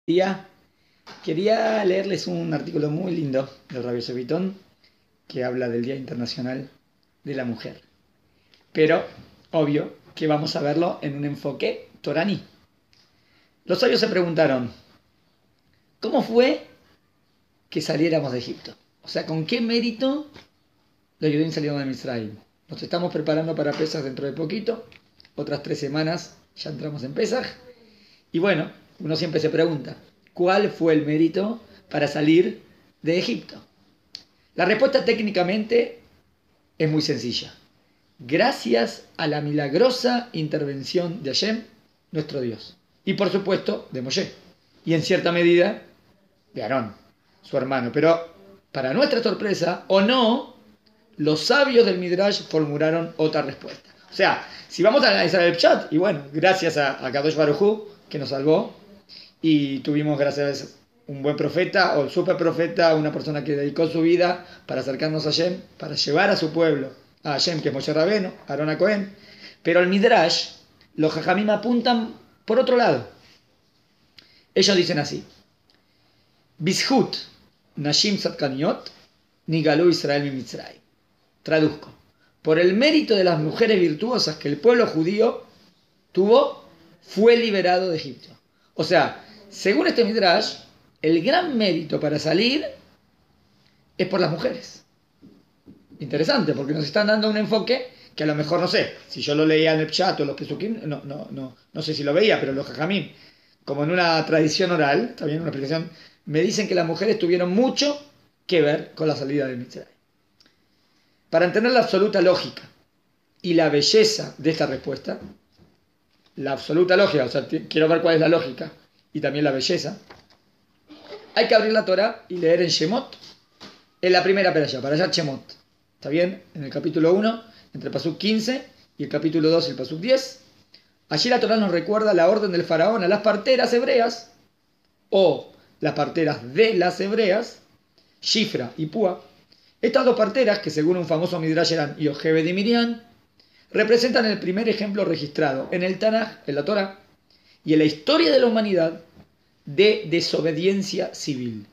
Día. Quería leerles un artículo muy lindo de Rabbi Sovitón que habla del Día Internacional de la Mujer. Pero, obvio, que vamos a verlo en un enfoque toraní. Los sabios se preguntaron, ¿cómo fue que saliéramos de Egipto? O sea, ¿con qué mérito los judíos salieron de Misraim? Nos estamos preparando para Pesaj dentro de poquito. Otras 3 semanas ya entramos en Pesaj. Y bueno, uno siempre se pregunta, ¿cuál fue el mérito para salir de Egipto? La respuesta técnicamente es muy sencilla. Gracias a la milagrosa intervención de Hashem, nuestro Dios. Y por supuesto, de Moshe. Y en cierta medida, de Aarón, su hermano. Pero, para nuestra sorpresa, o no, los sabios del Midrash formularon otra respuesta. O sea, si vamos a analizar el chat, y bueno, gracias a Kadosh Baruj Hu, que nos salvó, y tuvimos, gracias a un buen profeta, o super profeta, una persona que dedicó su vida para acercarnos a Hashem, para llevar a su pueblo a Hashem, que es Moshe Rabbeinu, Aarón a Cohen. Pero el Midrash, los Jajamim apuntan por otro lado. Ellos dicen así: Bishut Nashim Satkaniot Nigalú Israel mi Mitzray. Traduzco: por el mérito de las mujeres virtuosas que el pueblo judío tuvo, fue liberado de Egipto. O sea, según este Midrash, el gran mérito para salir es por las mujeres. Interesante, porque nos están dando un enfoque que a lo mejor, no sé, si yo lo leía en el chat o los Pesukim, no sé si lo veía, pero los Jajamim, como en una tradición oral, también una explicación, me dicen que las mujeres tuvieron mucho que ver con la salida de Mitzray. Para entender la absoluta lógica y la belleza de esta respuesta, la absoluta lógica, o sea, quiero ver cuál es la lógica y también la belleza, hay que abrir la Torah y leer en Shemot, en la primera Parashat Shemot. ¿Está bien? En el capítulo 1, entre el Pasuk 15 y el capítulo 2 y el Pasuk 10. Allí la Torah nos recuerda la orden del faraón a las parteras hebreas, o las parteras de las hebreas, Shifra y Púa. Estas dos parteras, que según un famoso Midrash eran Yochebed y Miriam, representan el primer ejemplo registrado en el Tanaj, en la Torah, y en la historia de la humanidad de desobediencia civil.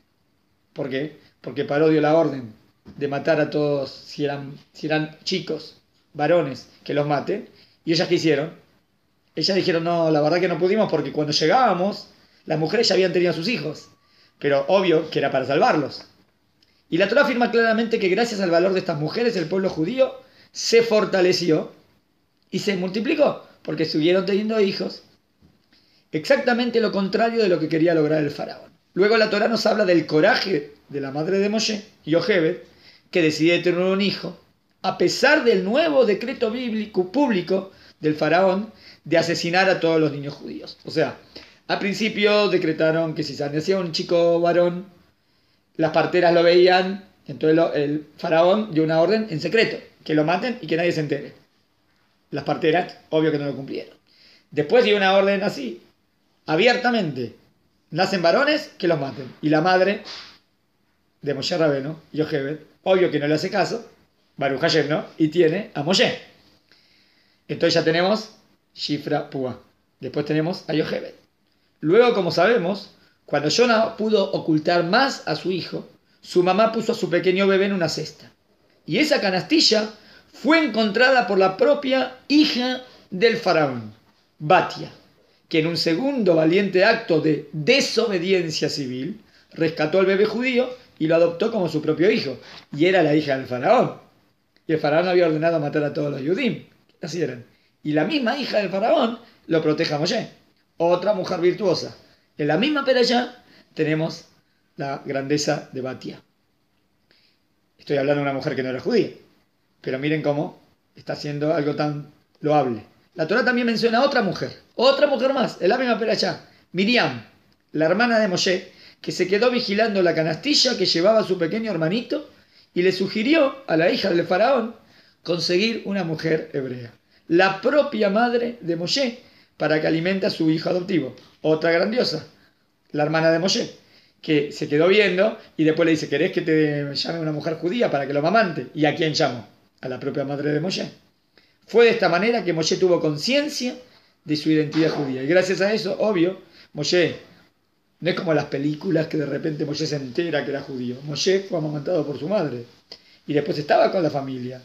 ¿Por qué? Porque Paró dio la orden de matar a todos, si eran chicos, varones, que los maten. ¿Y ellas qué hicieron? Ellas dijeron, no, la verdad que no pudimos porque cuando llegábamos, las mujeres ya habían tenido a sus hijos. Pero obvio que era para salvarlos. Y la Torah afirma claramente que gracias al valor de estas mujeres, el pueblo judío se fortaleció y se multiplicó, porque siguieron teniendo hijos. Exactamente lo contrario de lo que quería lograr el faraón. Luego la Torah nos habla del coraje de la madre de Moshe, Yochebed, que decide tener un hijo, a pesar del nuevo decreto bíblico público del faraón de asesinar a todos los niños judíos. O sea, al principio decretaron que si se nacía un chico varón, las parteras lo veían, entonces el faraón dio una orden en secreto, que lo maten y que nadie se entere. Las parteras, obvio que no lo cumplieron. Después dio una orden así, abiertamente: nacen varones, que los maten. Y la madre de Moshe Rabbeinu, Yochebed, obvio que no le hace caso, Baruch Hashem, ¿no? Y tiene a Moshe. Entonces ya tenemos Shifra Púa. Después tenemos a Yochebed. Luego, como sabemos, cuando Jonah pudo ocultar más a su hijo, su mamá puso a su pequeño bebé en una cesta. Y esa canastilla fue encontrada por la propia hija del faraón, Batia, que en un segundo valiente acto de desobediencia civil, rescató al bebé judío y lo adoptó como su propio hijo. Y era la hija del faraón. Y el faraón había ordenado matar a todos los Yudim. Así eran. Y la misma hija del faraón lo protege a Moshe, otra mujer virtuosa. En la misma peralla tenemos la grandeza de Batia. Estoy hablando de una mujer que no era judía, pero miren cómo está haciendo algo tan loable. La Torah también menciona a otra mujer más, en la misma peralla, Miriam, la hermana de Moshe, que se quedó vigilando la canastilla que llevaba a su pequeño hermanito y le sugirió a la hija del faraón conseguir una mujer hebrea, la propia madre de Moshe, para que alimente a su hijo adoptivo. Otra grandiosa, la hermana de Moshe, que se quedó viendo y después le dice: ¿querés que te llame una mujer judía para que lo amamante? ¿Y a quién llamo? A la propia madre de Moshe. Fue de esta manera que Moshe tuvo conciencia de su identidad judía. Y gracias a eso, obvio, Moshe No es como las películas que de repente Moshe se entera que era judío. Moshe fue amamantado por su madre y después estaba con la familia.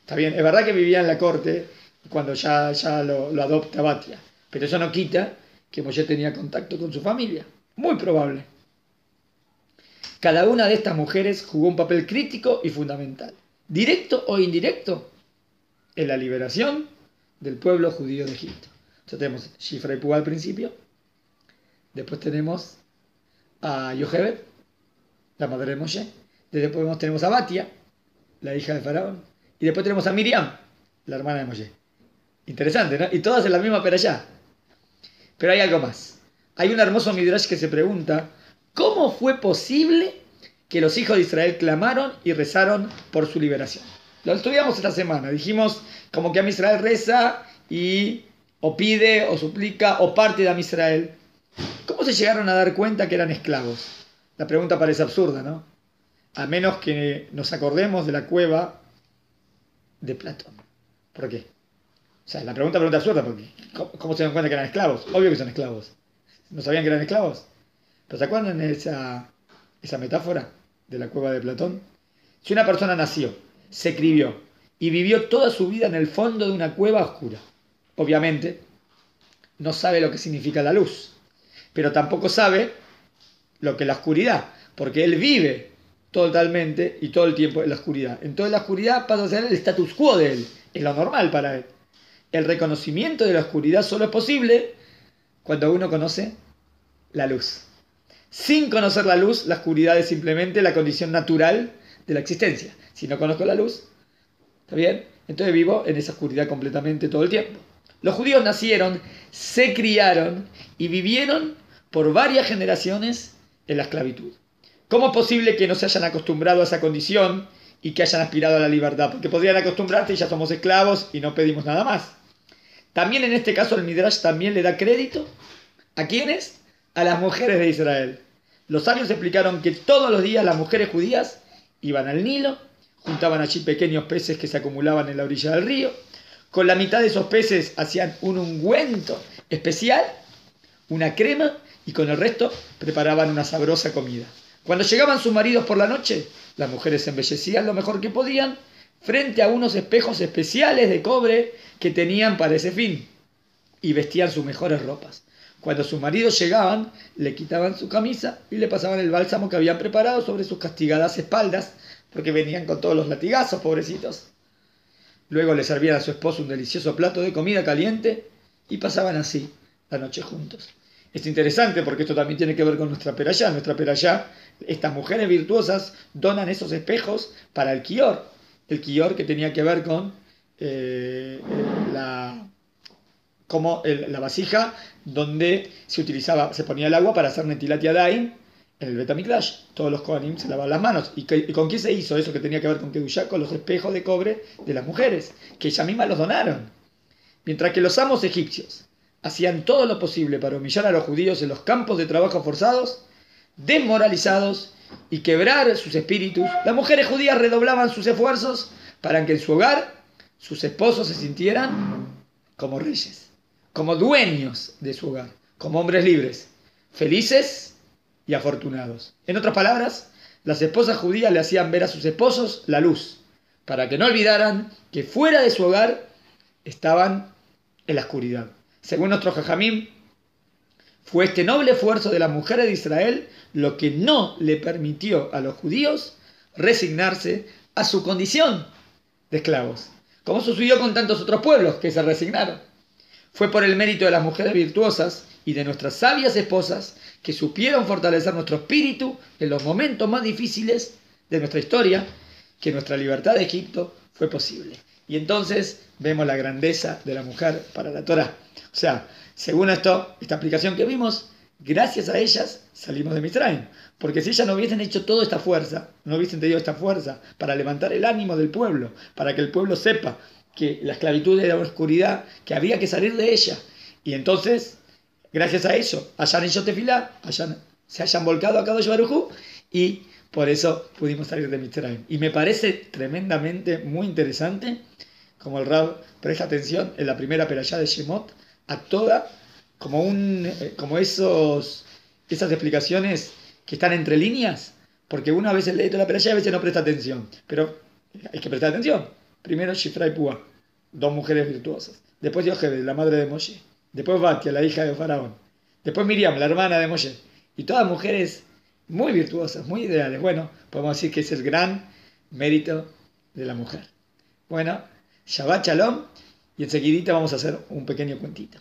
Está bien, es verdad que vivía en la corte cuando ya lo adopta Batia, pero eso no quita que Moshe tenía contacto con su familia. Muy probable. Cada una de estas mujeres jugó un papel crítico y fundamental, directo o indirecto, en la liberación del pueblo judío de Egipto. Entonces tenemos Shifra y Púa al principio, después tenemos a Yochebed, la madre de Moshe, después tenemos a Batia, la hija de Faraón, y después tenemos a Miriam, la hermana de Moshe. Interesante, ¿no? Y todas en la misma perashá. Pero hay algo más. Hay un hermoso midrash que se pregunta, ¿cómo fue posible que los hijos de Israel clamaron y rezaron por su liberación? Lo estudiamos esta semana. Dijimos como que Am Israel reza y o pide o suplica o parte de Am Israel. ¿Cómo se llegaron a dar cuenta que eran esclavos? La pregunta parece absurda, ¿no? A menos que nos acordemos de la cueva de Platón. ¿Por qué? O sea, la pregunta absurda, porque ¿cómo se dan cuenta que eran esclavos? Obvio que son esclavos. ¿No sabían que eran esclavos? ¿Pero se acuerdan de esa metáfora de la cueva de Platón? Si una persona nació, se crió y vivió toda su vida en el fondo de una cueva oscura, obviamente no sabe lo que significa la luz, pero tampoco sabe lo que es la oscuridad, porque él vive totalmente y todo el tiempo en la oscuridad. Entonces la oscuridad pasa a ser el status quo de él, es lo normal para él. El reconocimiento de la oscuridad solo es posible cuando uno conoce la luz. Sin conocer la luz, la oscuridad es simplemente la condición natural de la existencia. Si no conozco la luz, ¿está bien? Entonces vivo en esa oscuridad completamente todo el tiempo. Los judíos nacieron, se criaron y vivieron por varias generaciones en la esclavitud. ¿Cómo es posible que no se hayan acostumbrado a esa condición y que hayan aspirado a la libertad? Porque podrían acostumbrarse y ya somos esclavos y no pedimos nada más. También en este caso el Midrash también le da crédito ¿a quiénes? A las mujeres de Israel. Los sabios explicaron que todos los días las mujeres judías iban al Nilo, juntaban allí pequeños peces que se acumulaban en la orilla del río, con la mitad de esos peces hacían un ungüento especial, una crema, y con el resto preparaban una sabrosa comida. Cuando llegaban sus maridos por la noche, las mujeres se embellecían lo mejor que podían frente a unos espejos especiales de cobre que tenían para ese fin, y vestían sus mejores ropas. Cuando sus maridos llegaban, le quitaban su camisa y le pasaban el bálsamo que habían preparado sobre sus castigadas espaldas, porque venían con todos los latigazos, pobrecitos. Luego le servían a su esposo un delicioso plato de comida caliente y pasaban así la noche juntos. Es interesante porque esto también tiene que ver con nuestra perashá. Nuestra perashá, estas mujeres virtuosas donan esos espejos para el kior. El kior que tenía que ver con la vasija donde se ponía el agua para hacer netilat yadayim en el Bet HaMikdash. Todos los kohanim se lavaban las manos. ¿Y con qué se hizo eso que tenía que ver con Kedushá? Con los espejos de cobre de las mujeres, que ellas mismas los donaron. Mientras que los amos egipcios hacían todo lo posible para humillar a los judíos en los campos de trabajo forzados, desmoralizados y quebrar sus espíritus, las mujeres judías redoblaban sus esfuerzos para que en su hogar sus esposos se sintieran como reyes, como dueños de su hogar, como hombres libres, felices y afortunados. En otras palabras, las esposas judías le hacían ver a sus esposos la luz, para que no olvidaran que fuera de su hogar estaban en la oscuridad. Según nuestro Jajamim, fue este noble esfuerzo de las mujeres de Israel lo que no le permitió a los judíos resignarse a su condición de esclavos, como sucedió con tantos otros pueblos que se resignaron. Fue por el mérito de las mujeres virtuosas y de nuestras sabias esposas que supieron fortalecer nuestro espíritu en los momentos más difíciles de nuestra historia, que nuestra libertad de Egipto fue posible. Y entonces vemos la grandeza de la mujer para la Torá. O sea, según esta aplicación que vimos, gracias a ellas salimos de Mitzrayim. Porque si ellas no hubiesen hecho toda esta fuerza, no hubiesen tenido esta fuerza para levantar el ánimo del pueblo, para que el pueblo sepa que la esclavitud era una oscuridad, que había que salir de ella. Y entonces, gracias a eso, hayan hecho tefilá, se hayan volcado a Kadosh Baruj Hu, y por eso pudimos salir de Mitzrayim. Y me parece tremendamente muy interesante, como el Rab presta atención en la primera perashá de Shemot, a toda, como esos esas explicaciones que están entre líneas, porque uno a veces lee toda la perashá y a veces no presta atención. Pero hay que prestar atención. Primero Shifra y Púa, dos mujeres virtuosas. Después Yochebed, la madre de Moshe. Después Batia, la hija de Faraón. Después Miriam, la hermana de Moshe. Y todas mujeres muy virtuosas, muy ideales. Bueno, podemos decir que es el gran mérito de la mujer. Bueno, Shabbat Shalom. Y enseguidita vamos a hacer un pequeño cuentito.